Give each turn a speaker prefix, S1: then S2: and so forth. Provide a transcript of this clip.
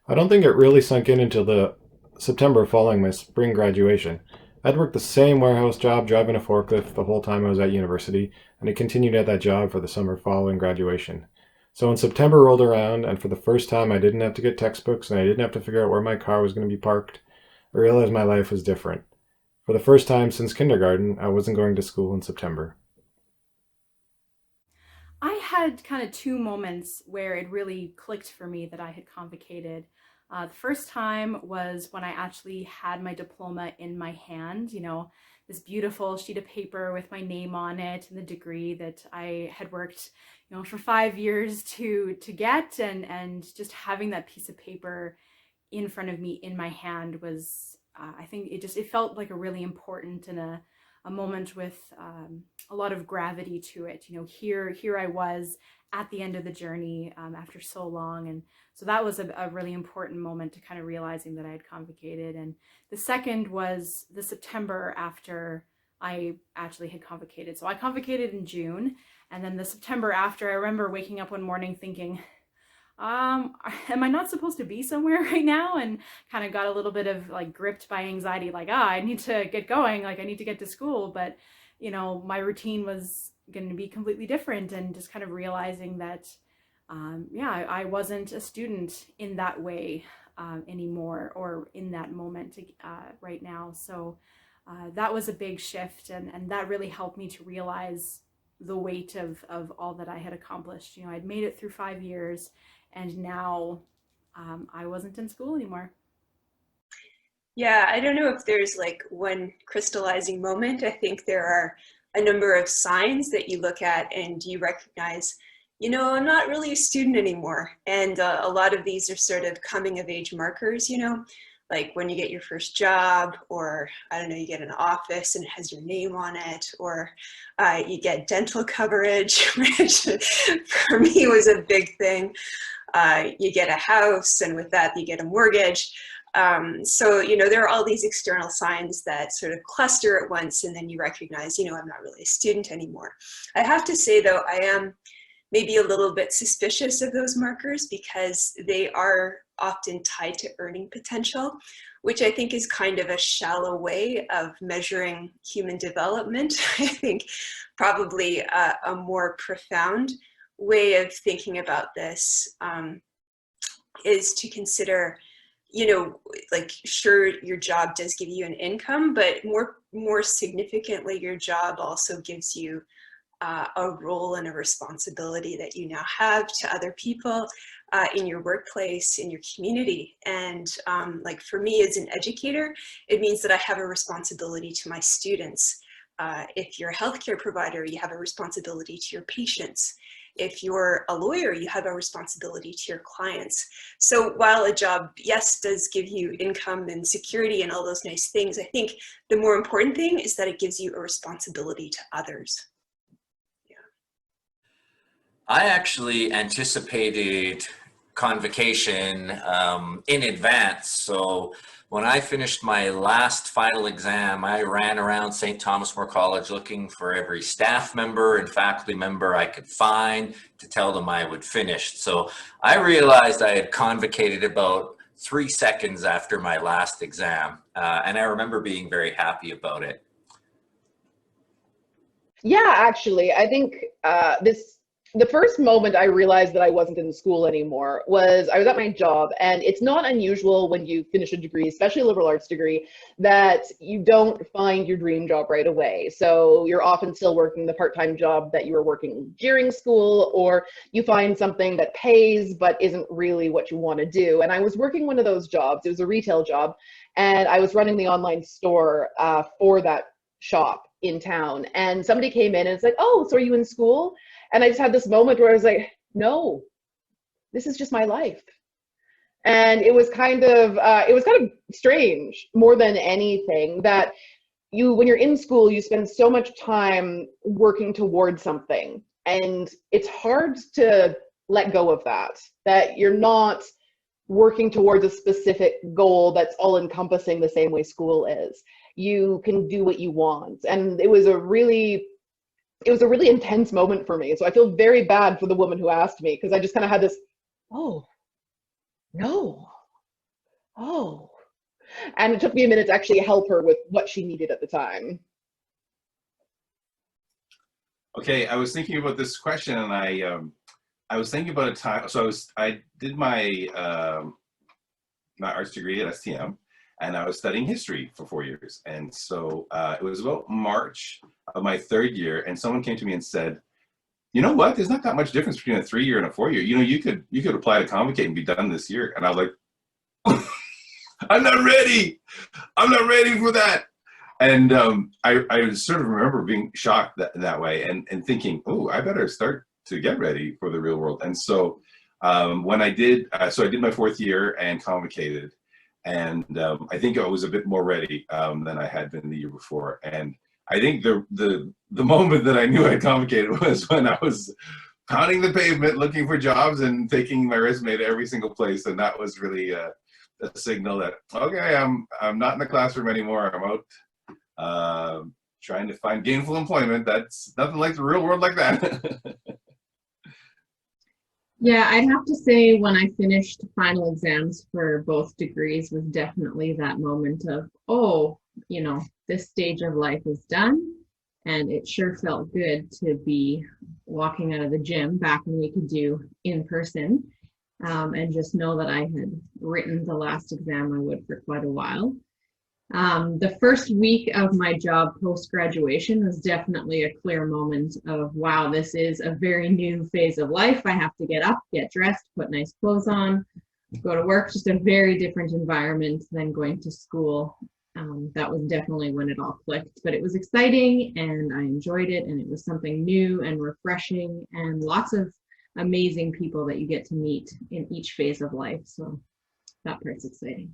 S1: I don't think it really sunk in until the September following my spring graduation. I'd worked the same warehouse job driving a forklift the whole time I was at university, and I continued at that job for the summer following graduation. So when September rolled around, and for the first time I didn't have to get textbooks and I didn't have to figure out where my car was going to be parked, I realized my life was different. For the first time since kindergarten, I wasn't going to school in September.
S2: I had kind of two moments where it really clicked for me that I had convocated. The first time was when I actually had my diploma in my hand, this beautiful sheet of paper with my name on it and the degree that I had worked, for 5 years to get, and just having that piece of paper in front of me in my hand was, I think it felt like a really important and a moment with a lot of gravity to it. Here I was at the end of the journey after so long, and so that was a really important moment to kind of realizing that I had convocated. And the second was the September after I actually had convocated. So I convocated in June, and then the September after, I remember waking up one morning thinking, am I not supposed to be somewhere right now? And kind of got a little bit of like gripped by anxiety, like, I need to get going, like I need to get to school. But, my routine was going to be completely different, and just kind of realizing that, yeah, I wasn't a student in that way anymore, or in that moment right now. So that was a big shift, and that really helped me to realize the weight of all that I had accomplished. I'd made it through 5 years, and now I wasn't in school anymore.
S3: Yeah, I don't know if there's like one crystallizing moment. I think there are a number of signs that you look at and you recognize, I'm not really a student anymore. And a lot of these are sort of coming of age markers, like when you get your first job, or I don't know, you get an office and it has your name on it, or you get dental coverage, which for me was a big thing. You get a house, and with that you get a mortgage. So, there are all these external signs that sort of cluster at once, and then you recognize, I'm not really a student anymore. I have to say, though, I am maybe a little bit suspicious of those markers because they are often tied to earning potential, which I think is kind of a shallow way of measuring human development. I think probably a more profound way of thinking about this is to consider, like, sure, your job does give you an income, but more significantly, your job also gives you a role and a responsibility that you now have to other people in your workplace, in your community. And like for me as an educator, it means that I have a responsibility to my students. If you're a healthcare provider, you have a responsibility to your patients. If you're a lawyer, you have a responsibility to your clients. So while a job, yes, does give you income and security and all those nice things, I think the more important thing is that it gives you a responsibility to others.
S4: I actually anticipated convocation in advance. So when I finished my last final exam, I ran around St. Thomas More College looking for every staff member and faculty member I could find to tell them I would finish. So I realized I had convocated about 3 seconds after my last exam. And I remember being very happy about it.
S5: Yeah, actually, I think the first moment I realized that I wasn't in school anymore was I was at my job, and it's not unusual when you finish a degree, especially a liberal arts degree, that you don't find your dream job right away. So you're often still working the part-time job that you were working during school, or you find something that pays but isn't really what you want to do. And I was working one of those jobs. It was a retail job, and I was running the online store for that shop in town. And somebody came in and it's like, "Oh, so are you in school?" And I just had this moment where I was like, no, this is just my life. And it was kind of strange more than anything that when you're in school, you spend so much time working towards something, and it's hard to let go of that you're not working towards a specific goal that's all encompassing the same way school is. You can do what you want. And it was a really intense moment for me. So I feel very bad for the woman who asked me, because I just kind of had this, oh, no, Oh. And it took me a minute to actually help her with what she needed at the time.
S6: Okay, I was thinking about this question, and I was thinking about a time. So I did my my arts degree at STM, and I was studying history for 4 years. And so it was about March of my third year, and someone came to me and said, "You know what? There's not that much difference between a 3-year and a 4-year. You know, you could apply to Convocate and be done this year." And I was like, "I'm not ready. I'm not ready for that." And I sort of remember being shocked that way, and thinking, "Oh, I better start to get ready for the real world." And so when I did, so I did my 4th year and convocated, and I think I was a bit more ready than I had been the year before. And I think the moment that I knew I'd convocated was when I was pounding the pavement looking for jobs and taking my resume to every single place, and that was really a signal that, okay, I'm not in the classroom anymore. I'm out trying to find gainful employment. That's nothing like the real world like that.
S7: Yeah, I'd have to say when I finished final exams for both degrees was definitely that moment of, oh, you know, this stage of life is done. And it sure felt good to be walking out of the gym back when we could do in person, and just know that I had written the last exam I would for quite a while. The first week of my job post-graduation was definitely a clear moment of, wow, this is a very new phase of life. I have to get up, get dressed, put nice clothes on, go to work, just a very different environment than going to school. That was definitely when it all clicked, but it was exciting and I enjoyed it, and it was something new and refreshing and lots of amazing people that you get to meet in each phase of life. So that part's exciting.